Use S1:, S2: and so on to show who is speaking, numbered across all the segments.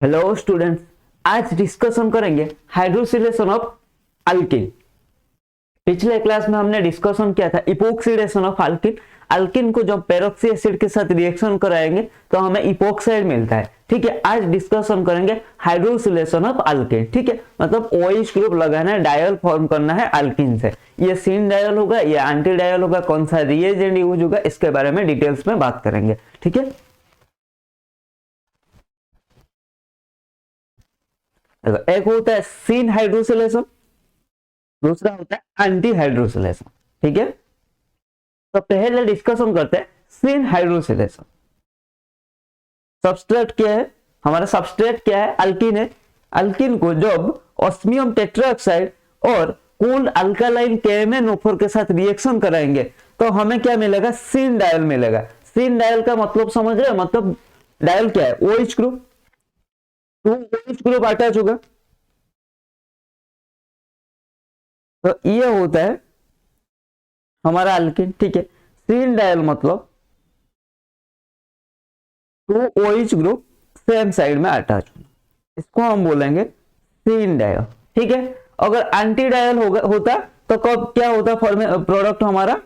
S1: Hello students, आज discussion करेंगे हाइड्रोसिलेशन of alkene. पिछले क्लास में हमने डिस्कशन किया था इपोक्सिडेशन ऑफ अल्किन। अल्किन को जब पेरोक्सी एसिड के साथ रिएक्शन कराएंगे तो हमें इपोक्साइड मिलता है। ठीक है, आज डिस्कशन करेंगे हाइड्रोसिलेशन ऑफ अल्किन। ठीक है, मतलब OH ग्रुप लगाना है, डायल फॉर्म करना है अल्किन से। ये सिन डायल होगा या एंटी डायल होगा, कौन सा रिएजेंट यूज होगा, इसके बारे में डिटेल्स में बात करेंगे। ठीक है, एक होता है सिन हाइड्रोसिलेशन, दूसरा होता है एंटी हाइड्रोसिलेशन। ठीक है, तो पहले डिस्कशन करते हैं सिन हाइड्रोसिलेशन। सबस्ट्रेट क्या है, हमारा सबस्ट्रेट क्या है, अल्किन है। अल्किन को जब ऑस्मियम टेट्राऑक्साइड और कूल्ड अल्कालाइन KMnO4 के साथ रिएक्शन कराएंगे तो हमें क्या मिलेगा, सिन डायल मिलेगा। सिन डायल का मतलब समझ रहे हो, मतलब डायल क्या है, OH group, 2 OH group attach होगा। तो ये होता है हमारा अल्किन। ठीक है, सिन डायल मतलब 2 OH ग्रुप सेम साइड में अटैच होना, इसको हम बोलेंगे सिन डायल। ठीक है, अगर एंटी डायल होता तो कब क्या होता, प्रोडक्ट हमारा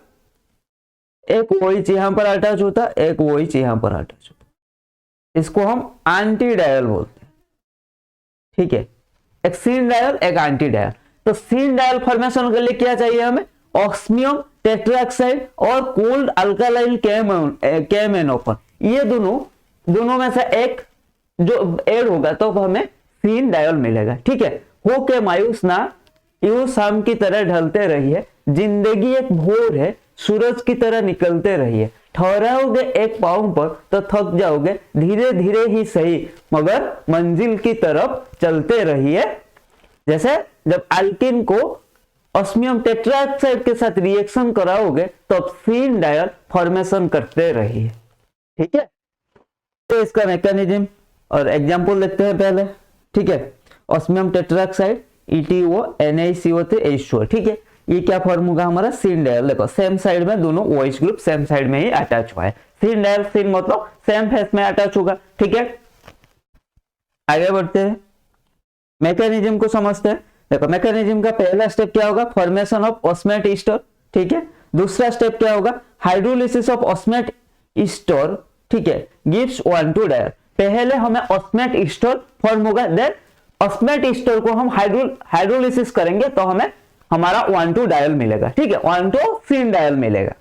S1: एक OH यहां पर अटैच होता, एक OH यहां पर अटैच होता, इसको हम एंटी डायल बोलते हैं। ठीक है, एक सिन डायल एक एंटी डायल। तो सिन डायल फॉर्मेशन के लिए क्या चाहिए हमें, ऑस्मियम टेट्राऑक्साइड और कोल्ड अल्कालाइन KMnO4, ये दोनों में से एक जो ऐड होगा तो हमें सिन डायल मिलेगा। ठीक है, हो के मायूस ना, यूं शाम की तरह ढलते रहिए, जिंदगी एक भोर है, सूरज की तरह निकलते रहिए, ठहराओगे एक पांव पर तो थक जाओगे, धीरे धीरे ही सही मगर मंजिल की तरफ चलते रहिए। जैसे जब अल्किन को ऑस्मियम टेट्राऑक्साइड के साथ रिएक्शन कराओगे तो सिन डायल फॉर्मेशन करते रहिए। ठीक है, तो इसका मैकेनिज्म और एग्जांपल देखते हैं पहले। ठीक है, ऑस्मियम टेट्राऑक्साइड ETO NaCO3H2O। ठीक है, ये क्या फॉर्म होगा हमारा, सिन डायल। देखो सेम साइड में दोनों OH ग्रुप सेम साइड में ही अटैच हुआ है, सिन डायल, सिन मतलब सेम फेस में अटैच होगा। ठीक है, आगे बढ़ते हैं, मैकेनिज्म को समझते हैं। देखो मैकेनिज्म का पहला स्टेप क्या होगा, फॉर्मेशन ऑफ ऑस्मेट ईस्टर। ठीक है, दूसरा स्टेप क्या होगा, हाइड्रोलिसिस ऑफ ऑस्मेट ईस्टर। ठीक है, गिव्स 1,2 डायल। पहले हमें ऑस्मेट ईस्टर फॉर्म होगा, देन ऑस्मेट ईस्टर को हम हाइड्रोलिसिस करेंगे तो हमें हमारा 1,2 डायल मिलेगा। ठीक है, 1,2 सिन डायल मिलेगा।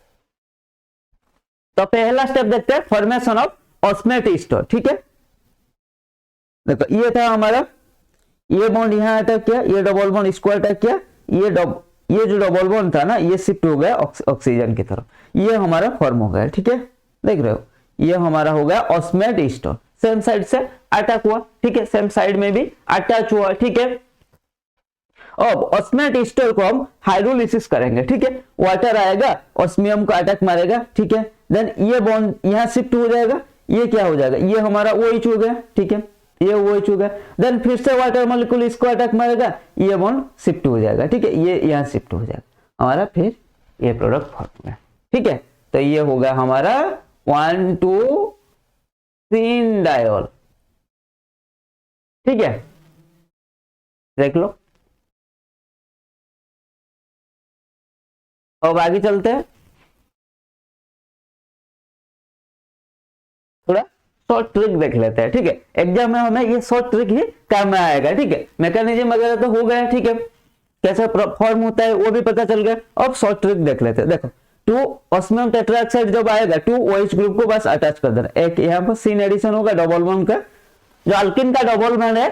S1: तो पहला स्टेप देखते हैं, फॉर्मेशन ऑफ ऑस्मेट ईस्टर। ठीक है, देखो ये था हमारा, ये बॉन्ड यहां अटैक किया, ये डबल बॉन्ड इसको अटैक किया, ये जो डबल बॉन्ड था ना ये शिफ्ट हो गया ऑक्सीजन की तरफ, ये हमारा फॉर्म हो गया। ठीक है, देख रहे हो, ये हमारा हो गया ऑस्मेट ईस्टर, सेम साइड से अटैक हुआ। ठीक है, सेम साइड में भी अटैच हुआ। ठीक है, अब ऑस्मेट ईस्टर को हम हाइड्रोलिसिस करेंगे। ठीक है, वाटर आएगा, ऑस्मियम को अटैक मारेगा। ठीक है, देन ये बॉन्ड यहां शिफ्ट हो जाएगा, ये क्या हो जाएगा, ये हमारा OH हो गया। ठीक है, ये OH हो गया, देन फिर से वाटर मॉलिक्यूल इसको अटैक मारेगा, ये बॉन्ड शिफ्ट हो जाएगा। ठीक है, ये यहां शिफ्ट हो जाएगा हमारा, फिर ये प्रोडक्ट फॉर्म होगा। ठीक है, तो ये हो गया हमारा 1,2 सिन डायल। ठीक है, देख लो। अब आगे चलते हैं, थोड़ा शॉर्ट ट्रिक देख लेते हैं। ठीक है, एग्जाम में हमें ये शॉर्ट ट्रिक ही काम में आएगा। ठीक है, मैकेनिज्म वगैरह तो हो गया। ठीक है, कैसा फॉर्म होता है वो भी पता चल गया। अब शॉर्ट ट्रिक देख लेते हैं। देखो 2 ऑस्मियम टेट्राऑक्साइड जब आएगा 2 OH ग्रुप को बस अटैच कर देना, एक यहाँ पर सिन एडिशन होगा डबल बॉन्ड का, जो अल्किन का डबल बॉन्ड है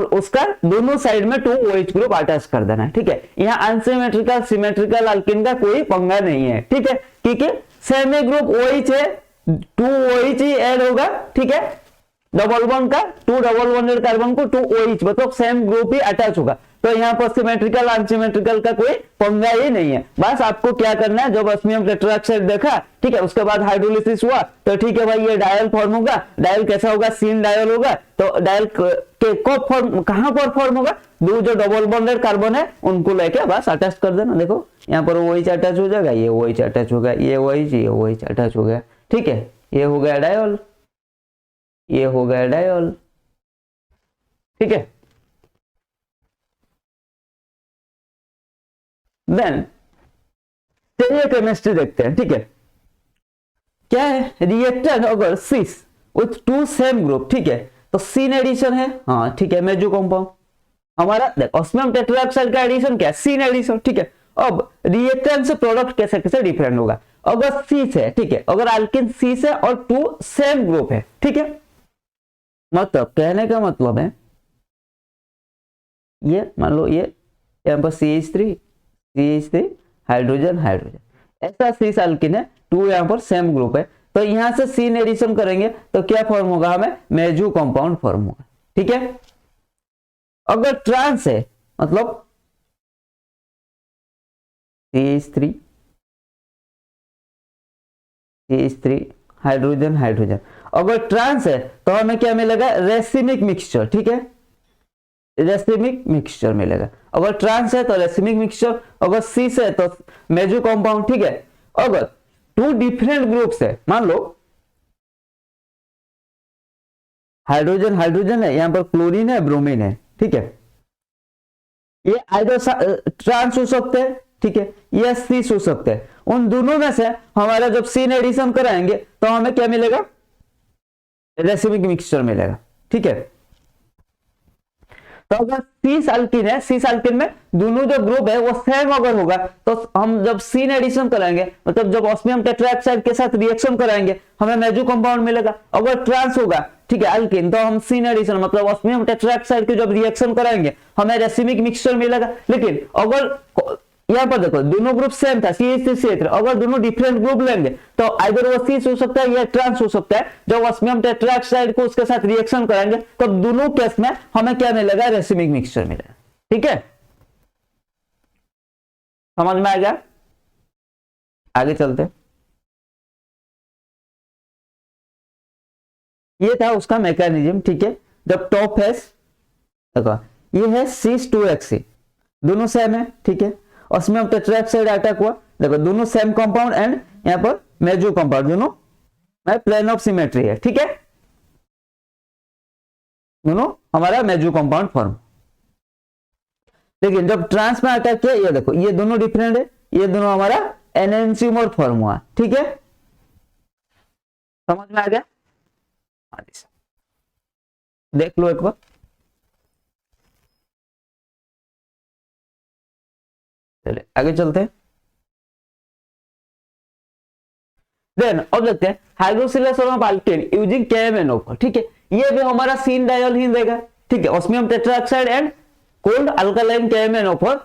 S1: उसका दोनों साइड में 2 OH ग्रुप अटैच कर देना है। ठीक है, यहाँ अनसिमेट्रिकल सिमेट्रिकल अल्किन का कोई पंगा नहीं है। ठीक है, क्योंकि सेम ग्रुप OH है, 2 OH ही ऐड होगा। ठीक है, डबल बॉन्ड का 2 डबल बॉन्डेड कार्बन को 2 OH मतलब सेम ग्रुप ही अटैच होगा। तो यहाँ पर सिमेट्रिकल अनसिमेट्रिकल का कोई पंगा ही नहीं है। बस आपको क्या करना है, जब ऑस्मियम टेट्राऑक्साइड देखा, ठीक है, उसके बाद हाइड्रोलिसिस हुआ तो ठीक है भाई ये डायल फॉर्म होगा। डायल कैसा होगा, सिन डायल होगा। तो डायल के कब फॉर्म, कहां पर फॉर्म होगा, दो जो डबल बॉन्डेड कार्बन है उनको लेके बस अटैच कर देना। देखो यहाँ पर OH अटैच हो जाएगा, ये OH अटैच होगा, ये OH अटैच हो गया। ठीक है, ये हो गया डायल, ये हो गया डायल। ठीक है। देन केमिस्ट्री देखते हैं, ठीक है। क्या है, रिएक्टेंट अगर सिस विथ टू सेम ग्रुप, ठीक है, तो सीन एडिशन है, हाँ ठीक है, मेजो कंपाउंड हमारा देख ऑस्मियम टेट्राऑक्साइड का एडिशन क्या है, सीन एडिशन, ठीक है। अब रिएक्टेंट से प्रोडक्ट कैसे कैसे डिफरेंट होगा, अगर सीस है, ठीक है, अगर अल्किन सीस है और टू सेम ग्रुप है, ठीक है, मतलब कहने का मतलब है ये मान लो ये यहाँ पर CH3 हाइड्रोजन हाइड्रोजन, ऐसा सीस अल्किन है, टू यहाँ पर सेम ग्रुप है, तो यहां से सीन एडिशन करेंगे तो क्या फॉर्म होगा, हमें मेजो कंपाउंड फॉर्म होगा, ठीक है। अगर ट्रांस है मतलब CH3 हाइड्रोजन हाइड्रोजन, अगर ट्रांस है तो हमें क्या मिलेगा, रेसिमिक मिक्सचर, ठीक है, रेसिमिक मिक्सचर मिलेगा। अगर ट्रांस है तो रेसिमिक मिक्सचर, अगर सीस है तो मेजो कंपाउंड, ठीक है। अगर टू डिफरेंट ग्रुप्स है, मान लो हाइड्रोजन हाइड्रोजन है, यहां पर क्लोरीन है ब्रोमीन है, ठीक है, ये आइदर ट्रांस हो सकते हैं, ठीक है, या सीस हो सकते हैं, उन दोनों में से हमारा जब सीन एडिशन कराएंगे तो हमें क्या मिलेगा, रेसिमिक मिक्सचर मिलेगा, ठीक है। तो अगर सीस अल्किन है, सीस अल्किन में दोनों जो ग्रुप है वो सेम अगर होगा तो हम जब सीन एडिशन कराएंगे, मतलब जब ऑस्मियम टेट्राऑक्साइड के साथ रिएक्शन कराएंगे हमें मेजो कंपाउंड मिलेगा। अगर ट्रांस होगा, ठीक है, अल्किन, तो हम सीन एडिशन मतलब ऑस्मियम टेट्राऑक्साइड के जब रिएक्शन कराएंगे हमें रेसिमिक मिक्सचर मिलेगा। लेकिन अगर यहाँ पर देखो दोनों ग्रुप सेम था, CH3 अगर दोनों डिफरेंट ग्रुप लेंगे तो आइदर वो सीस हो सकता है या ट्रांस हो सकता है। जब ऑस्मियम टेट्राऑक्साइड को उसके साथ रिएक्शन कराएंगे तो दोनों केस में हमें क्या मिलेगा, रेसिमिक मिक्सचर मिलेगा, ठीक है। समझ में आ गया, आगे चलते। ये था उसका मैकेनिज्म, ठीक है। जब टॉप है देखो ये है Cis2Hc, दोनों सेम है, ठीक है, ऑस्मियम टेट्राऑक्साइड अटैक हुआ, देखो दोनों सेम कंपाउंड एंड यहाँ पर मेजो कंपाउंड, दोनों प्लेन ऑफ सिमेट्री है, ठीक है, दोनों हमारा मेजो कंपाउंड फॉर्म। लेकिन जब ट्रांस में अटैक किया, ये देखो ये दोनों डिफरेंट है, ये दोनों हमारा एनएनसीमर फॉर्म हुआ, ठीक है, समझ में आ गया। देख लो एक बार, चलिए आगे चलते हैं। देन अब देखते हैं हाइड्रोसिलेशन ऑफ अल्केन यूजिंग KMnO4, ठीक है, ये भी हमारा सीन डायल ही देगा, ठीक है, osmium tetroxide and cold alkaline KMnO4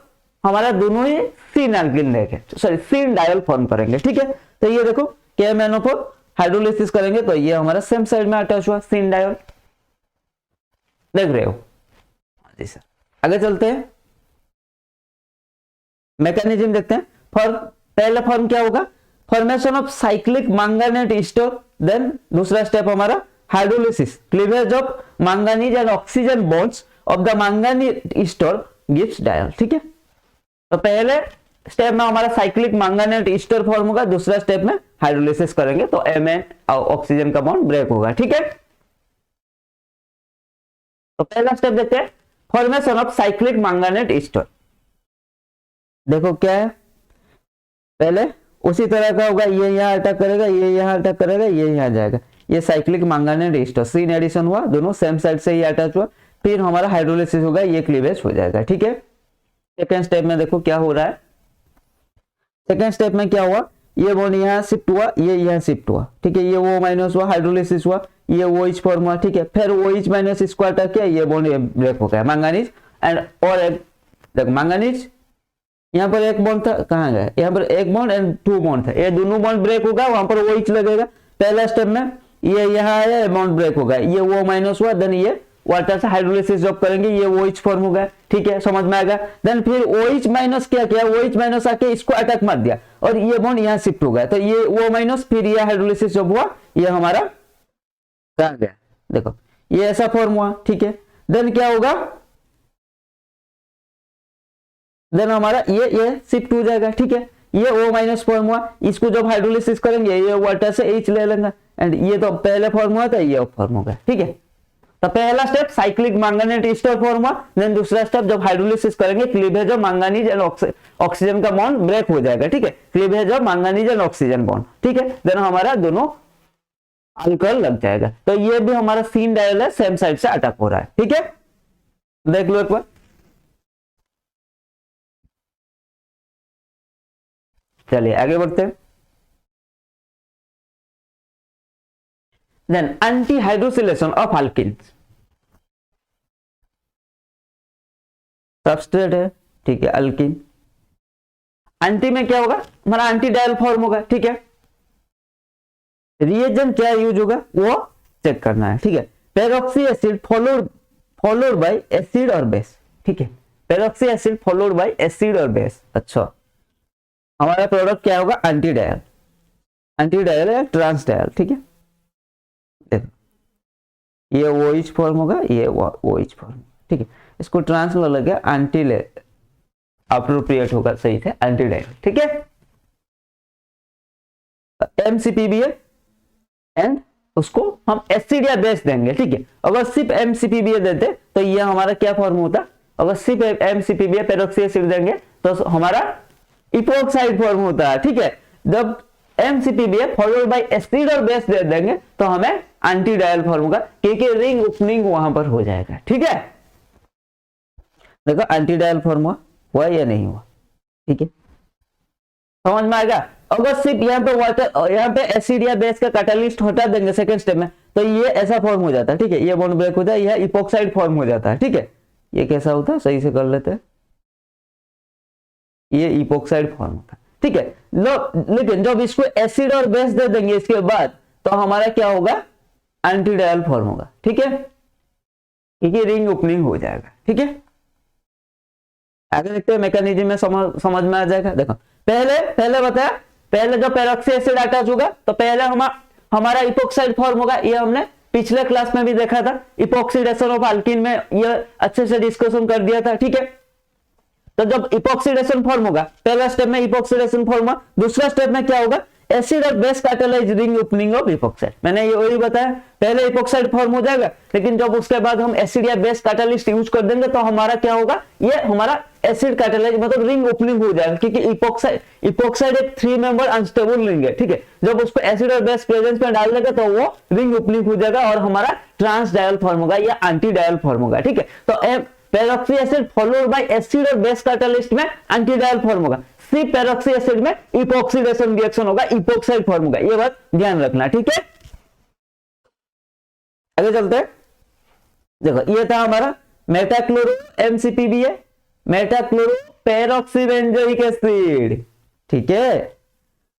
S1: हमारा दोनों ही सीन अल्कीन देंगे, सॉरी सीन डायल फॉर्म करेंगे, ठीक है। तो ये देखो KMnO4 हाइड्रोलिसिस करेंगे तो ये हमारा सेम साइड में अटैच हुआ सीन डायल, देख रहे हो जी सर। आगे चलते हैं, मैकेनिज्म देखते हैं। पहला फॉर्म क्या होगा, formation of cyclic manganese ester, then दूसरा स्टेप हमारा hydrolysis, cleavage of manganese and oxygen bonds of the manganese ester gives diol, ठीक है। तो पहले स्टेप में हमारा साइक्लिक मैंगनीज ईस्टर फॉर्म होगा, दूसरा स्टेप में हाइड्रोलिसिस करेंगे तो Mn ऑक्सीजन का बॉन्ड ब्रेक होगा, ठीक है। तो पहला स्टेप देखते हैं, formation of cyclic manganese Easter. देखो क्या है, पहले उसी तरह का होगा, ये यहाँ अटैक करेगा, ये यहाँ अटैक करेगा, ये यहाँ जाएगा, ये cyclic manganese ester syn addition हुआ, दोनों सेम साइड से ही अटैच हुआ, फिर हमारा हाइड्रोलिसिस होगा, ये क्लीवेज हो जाएगा, ठीक है। सेकेंड स्टेप में देखो क्या हो रहा है, सेकेंड स्टेप में क्या हुआ, ये बॉन्ड यहाँ शिफ्ट हुआ, ये यहाँ शिफ्ट हुआ, ठीक है, ये वो माइनस हुआ, हाइड्रोलिसिस हुआ, ये OH फॉर्म हुआ, ठीक है, फिर OH माइनस इसको अटैक किया, ये बॉन्ड ब्रेक हो गया मैंगनीज एंड और एक देखो मैंगनीज यहाँ पर एक बॉन्ड था, कहाँ गया, यहाँ पर एक बॉन्ड एंड टू बॉन्ड था, ये दोनों बॉन्ड ब्रेक होगा, वहां पर OH लगेगा। पहला स्टेप में ये यहाँ आया, बॉन्ड ब्रेक होगा, ये वो माइनस हुआ, देन ये वाटर से हाइड्रोलिसिस जब करेंगे ये OH फॉर्म होगा, ठीक है, समझ में आएगा। देन फिर OH माइनस क्या किया, OH माइनस आके इसको अटैक मार दिया और ये बॉन्ड यहाँ शिफ्ट हो गया, तो ये वो माइनस, फिर ये हाइड्रोलिसिस जब हुआ ये हमारा कहाँ गया, देखो ये ऐसा फॉर्म हुआ, ठीक है। देन क्या होगा, देन हमारा ये शिफ्ट हो जाएगा, ठीक है, ये O माइनस फॉर्म हुआ, इसको जब हाइड्रोलिसिस करेंगे ये वाटर से H ले लेंगे एंड ये तो पहले फॉर्म हुआ था, ये फॉर्म हो गया, ठीक है। तो पहला step cyclic manganese Easter form हुआ, देन दूसरा स्टेप जब हाइड्रोलिसिस करेंगे cleavage of manganese and oxygen का बॉन्ड ब्रेक हो जाएगा, ठीक है, cleavage of manganese and oxygen bond, ठीक है, देन हमारा दोनों अल्कोहल लग जाएगा। तो ये भी हमारा सीन डायल है, सेम साइड से अटैक हो रहा है, ठीक है, देख लो एक बार। चलिए आगे बढ़ते हैं। Then anti hydroxylation of alkenes, substrate है, ठीक है, अल्किन, एंटी में क्या होगा हमारा एंटी डायल फॉर्म होगा, ठीक है, रिएजेंट क्या यूज होगा वो चेक करना है, ठीक है, peroxy acid followed by acid और बेस, ठीक है, peroxy acid followed by acid और बेस। अच्छा, हमारा प्रोडक्ट क्या होगा एंटी डायल या ट्रांस डायल, ठीक है, ये OH फॉर्म होगा, ये OH फॉर्म, ठीक है, इसको ट्रांस लग गया, एंटी अप्रोप्रिएट होगा सही से, एंटी डायल, ठीक है, MCPBA एंड उसको हम एसिड या बेस देंगे, ठीक है, अगर सिर्फ MCPBA देते तो ये हमारा क्या फॉर्म होता, अगर सिर्फ MCPBA पेरोक्सी एसिड देंगे तो हमारा इपोक्साइड फॉर्म होता है, ठीक है, जब MCPBA फॉलोड बाय एसिड और बेस दे देंगे तो हमें एंटी डायल फॉर्म होगा, क्योंकि रिंग ओपनिंग वहां पर हो जाएगा, ठीक है, देखो एंटी डायल फॉर्म हुआ या नहीं हुआ, ठीक है, समझ में आएगा। अगर सिर्फ यहाँ पे एसिड या बेस का कैटालिस्ट हटा देंगे सेकंड स्टेप में तो ये ऐसा फॉर्म हो जाता है, ठीक है, ये बॉन्ड ब्रेक हो जाए, यह इपोक्साइड फॉर्म हो जाता है, ठीक है, ये कैसा होता है सही से कर लेते हैं, ये इपोक्साइड फॉर्म होता है, ठीक है, लेकिन जब इसको एसिड और बेस दे देंगे इसके बाद तो हमारा क्या होगा एंटी डायल फॉर्म होगा, ठीक है, क्योंकि रिंग ओपनिंग हो जाएगा, ठीक है, आगे देखते हैं मैकेनिज्म में समझ में आ जाएगा। देखो पहले बताया, पहले जब पेरोक्सी एसिड अटैच होगा तो पहले हमारा इपोक्साइड फॉर्म होगा, ये हमने पिछले क्लास में भी देखा था, इपोक्सीडेशन ऑफ अल्किन में ये अच्छे से डिस्कशन कर दिया था, ठीक है, तो जब इपोक्सीडेशन फॉर्म होगा पहला स्टेप में इपोक्सीडेशन फॉर्म हुआ, दूसरा स्टेप में क्या होगा एसिड और base catalyse ring opening of epoxide, मैंने ये वही बताया, पहले इपोक्साइड फॉर्म हो जाएगा, लेकिन जब उसके बाद हम एसिड या बेस कैटालिस्ट यूज कर देंगे तो हमारा क्या होगा, ये हमारा एसिड कैटालाइज मतलब रिंग ओपनिंग हो जाएगा, क्योंकि इपोक्साइड एक 3 मेंबर अनस्टेबल रिंग है, ठीक है, जब उसको एसिड और बेस प्रेजेंस में डाल देगा तो वो रिंग ओपनिंग हो जाएगा और हमारा ट्रांस डायल फॉर्म होगा या एंटी डायल फॉर्म होगा, ठीक है, तो peroxy acid followed by acid और बेस कैटालिस्ट में एंटी डायल फॉर्म होगा, सिर्फ पेरोक्सी एसिड में इपोक्सीडेशन रिएक्शन होगा, इपोक्साइड फॉर्म होगा, ये बात ध्यान रखना, ठीक है, आगे चलते हैं। देखो ये था हमारा मेटाक्लोरो MCPBA, मेटाक्लोरो पेरोक्सीबेंजोइक एसिड, ठीक है,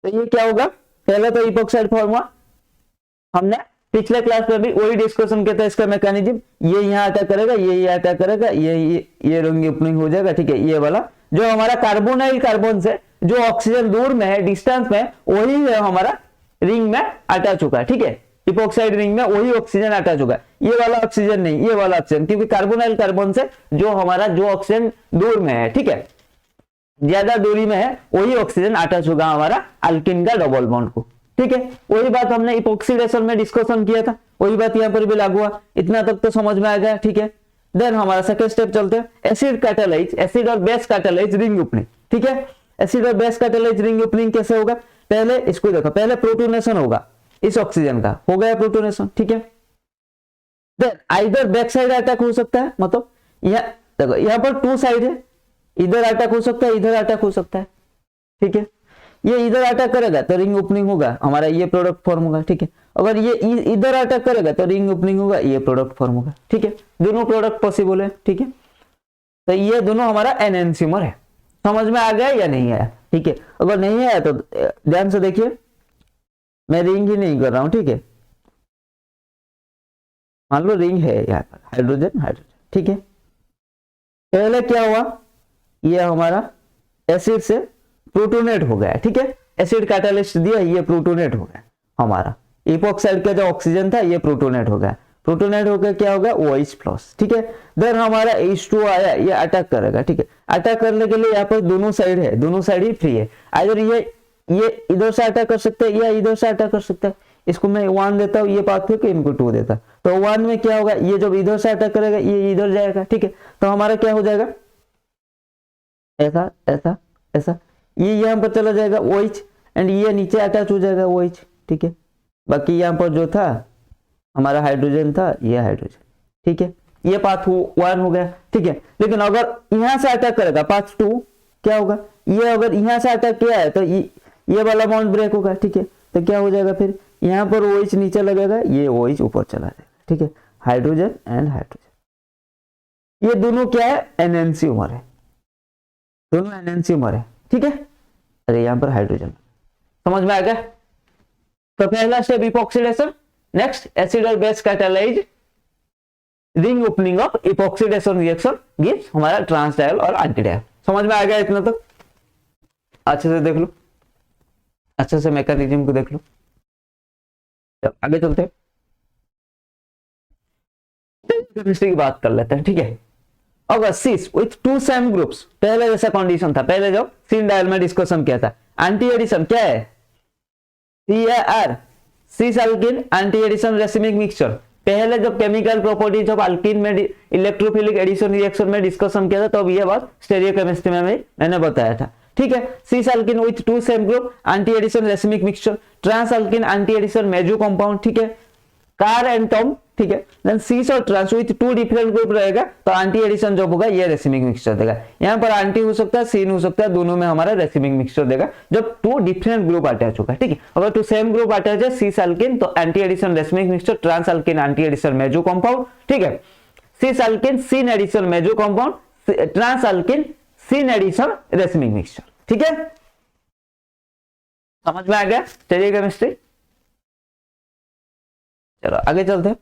S1: तो ये क्या होगा, पहले तो इपोक्साइड फॉर्म हुआ, हमने पिछले क्लास में भी वही डिस्कशन किया था इसका मैकेनिज्म, ये यहाँ अटैक करेगा, ये अटैक करेगा, ये रिंग ओपनिंग हो जाएगा, ठीक है, ये वाला जो हमारा कार्बोनाइल कार्बन से जो ऑक्सीजन दूर में है डिस्टेंस में वही है हमारा रिंग में अटैच होगा, ठीक है, इपोक्साइड रिंग में वही ऑक्सीजन अटैच होगा, ये वाला ऑक्सीजन नहीं, ये वाला ऑक्सीजन, क्योंकि कार्बोनाइल कार्बन से जो ऑक्सीजन दूर में है, ठीक है, ज्यादा दूरी में है वही ऑक्सीजन अटैच होगा हमारा अल्किन का डबल बॉन्ड को, ठीक है, वही बात हमने इपोक्सीडेशन में डिस्कशन किया था, वही बात यहाँ पर भी लागू हुआ, इतना तक तो समझ में आ गया, ठीक है, देन हमारा सेकंड स्टेप चलते हैं, एसिड कैटालाइज, एसिड और बेस कैटालाइज रिंग ओपनिंग, ठीक है, एसिड और बेस कैटालाइज रिंग ओपनिंग कैसे होगा, पहले इसको देखो, पहले प्रोटोनेशन होगा इस ऑक्सीजन का, हो गया प्रोटोनेशन, ठीक है, then either back side attack हो सकता है, मतलब यहाँ देखो यहाँ पर 2 साइड है, इधर अटैक हो सकता है, इधर अटैक हो सकता है, ठीक है, ये इधर अटैक करेगा तो रिंग ओपनिंग होगा, हमारा ये प्रोडक्ट फॉर्म होगा, ठीक है, अगर ये इधर अटैक करेगा तो रिंग ओपनिंग होगा, ये प्रोडक्ट फॉर्म होगा, ठीक है, दोनों प्रोडक्ट पॉसिबल है, ठीक है, तो ये दोनों हमारा एनएंसिमर है, समझ में आ गया या नहीं आया, ठीक है, अगर नहीं आया तो ध्यान से देखिए, मैं रिंग ही नहीं कर रहा हूं, ठीक है, मान लो रिंग है यहाँ पर हाइड्रोजन, ठीक है, पहले क्या हुआ, ये हमारा एसिड से प्रोटोनेट हो गया, ठीक है, एसिड कैटालिस्ट दिया, ये प्रोटोनेट हो गया, हमारा इपोक्साइड का जो ऑक्सीजन था ये प्रोटोनेट हो गया, प्रोटोनेट होकर क्या होगा OH+, ठीक है, देन हमारा H2 आया, ये अटैक करेगा, ठीक है, अटैक करने के लिए यहाँ पर दोनों साइड है, दोनों साइड ही फ्री है, अगर ये इधर से अटैक कर सकते हैं या इधर से अटैक कर सकता है, इसको मैं 1 देता हूँ, ये पाथवे को इनको 2 देता, तो 1 में क्या होगा, ये जब इधर से अटैक करेगा ये इधर जाएगा, ठीक है। तो हमारा क्या हो जाएगा, ऐसा ऐसा ऐसा, ये यहाँ पर चला जाएगा OH एंड ये नीचे अटैच हो जाएगा OH, ठीक है। बाकी यहाँ पर जो था हमारा हाइड्रोजन था, ये हाइड्रोजन, ठीक है। ये पाथ 1 हो गया, ठीक है। लेकिन अगर यहाँ से अटैक करेगा पाथ 2, क्या होगा, ये अगर यहाँ से अटैक किया है तो ये वाला बॉन्ड ब्रेक होगा, ठीक है। तो क्या हो जाएगा, फिर यहाँ पर OH नीचे लगेगा, ये OH ऊपर चला जाएगा, ठीक है। हाइड्रोजन एंड हाइड्रोजन, ये दोनों क्या है, एनएनसीमर है, दोनों एनएनसीमर है, ठीक है। अरे यहाँ पर हाइड्रोजन, समझ में आ गया। तो पहला स्टेप इपॉक्सीडेशन, नेक्स्ट एसिड और base catalyse ring opening of epoxidation reaction gives हमारा ट्रांस डायल और एंटी डायल। समझ में आ गया इतना तक, अच्छे से देख लो, अच्छे से मैकेनिज्म को देख लो। आगे चलते हैं, केमिस्ट्री की बात कर लेते हैं, ठीक है। अगर सिस विथ 2 सेम ग्रुप्स, पहले जैसा कंडीशन था, पहले जब सिन डायल में डिस्कशन किया था, एंटी एडिशन क्या है, CAR cis alkene anti addition racemic mixture. पहले जब केमिकल प्रॉपर्टीज ऑफ अल्किन में इलेक्ट्रोफिलिक एडिशन रिएक्शन में डिस्कशन किया था, तो अब ये बात स्टेरियोकेमिस्ट्री में मैंने बताया था, ठीक है। Cis alkene with 2 same group anti addition racemic mixture, trans alkene anti addition meso compound, ठीक है। कार एंड टॉम, ठीक है। देन सिस और ट्रांस विथ 2 डिफरेंट ग्रुप रहेगा, तो एंटी एडिशन जब होगा ये रेसिमिक मिक्सचर देगा। यहाँ पर एंटी हो सकता है, सीन हो सकता है, दोनों में हमारा रेसिमिक मिक्सचर देगा जब 2 डिफरेंट ग्रुप अटैच होगा, ठीक है। अगर 2 सेम ग्रुप अटैच है, सिस अल्किन तो anti addition racemic mixture, trans alkene anti addition meso compound, ठीक है। Cis alkene syn addition meso compound, trans alkene syn addition racemic mixture, ठीक है। समझ में आ गया चलिए केमिस्ट्री। चलो आगे चलते हैं।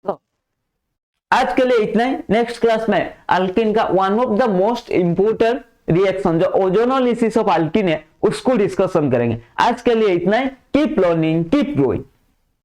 S1: तो आज के लिए इतना ही। नेक्स्ट क्लास में अल्किन का one of the most important reaction जो ओजोनोलिसिस ऑफ अल्किन है उसको डिस्कशन करेंगे। आज के लिए इतना ही। Keep learning, keep growing.